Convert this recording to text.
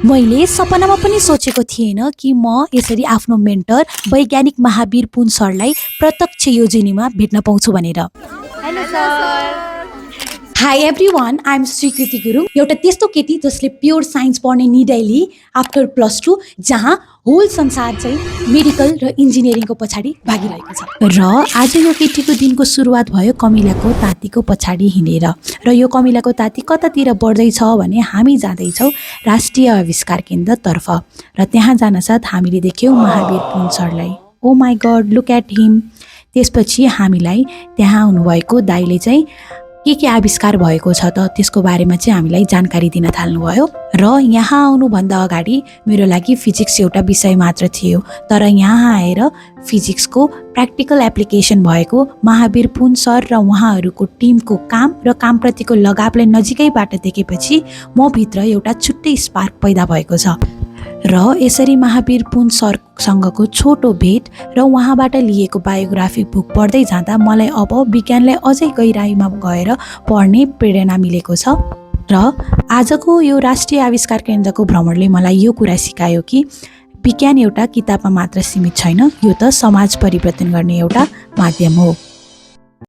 मैले सपनामा पनि सोचेको थिएन कि म यसरी आफ्नो मेन्टर वैज्ञानिक महावीर पुन सरलाई प्रत्यक्ष योजनीमा भेट्न पाउँछु भनेर। Hello sir. Hi everyone, I am Swikriti Gurung, एउटा त्यस्तो केटी जसले प्योर साइन्स पढ्ने निडैली आफ्टर +2 जहाँ होल संसार चाहिँ मेडिकल र इन्जिनियरिङको पछाडि भागिरहेको छ। र आज यो केटीको दिनको सुरुवात भयो कमिलाको तातीको पछाडि हिँडेर। र यो कमिलाको ताती कतातिर बढ्दैछ भने हामी जाँदैछौँ राष्ट्रिय आविष्कार केन्द्रतर्फ। र त्यहाँ जानसाथ हामीले देख्यौँ महावीर पुन सरलाई। Oh my god, look at him. त्यसपछि हामीलाई त्यहाँ हुनुभएको दाइले चाहिँ के आविष्कार भएको छ त त्यसको बारेमा चाहिँ हामीलाई जानकारी दिन थाल्नुभयो। र यहाँ आउनुभन्दा अगाडि मेरो लागि फिजिक्स एउटा विषय मात्र थियो, तर यहाँ आएर फिजिक्सको प्र्याक्टिकल एप्लिकेसन भएको महावीर पुन सर र उहाँहरूको टिमको काम र कामप्रतिको लगावलाई नजिकैबाट देखेपछि म भित्र एउटा छुट्टै स्पार्क पैदा भएको छ। र यसरी महावीर पुन सरसँगको छोटो भेट र उहाँबाट लिएको बायोग्राफी बुक पढ्दै जाँदा मलाई अब विज्ञानलाई अझै गहिराइमा गएर पढ्ने प्रेरणा मिलेको छ। र आजको यो राष्ट्रिय आविष्कार केन्द्रको भ्रमणले मलाई यो कुरा सिकायो कि विज्ञान एउटा किताबमा मात्र सीमित छैन, यो त समाज परिवर्तन गर्ने एउटा माध्यम हो।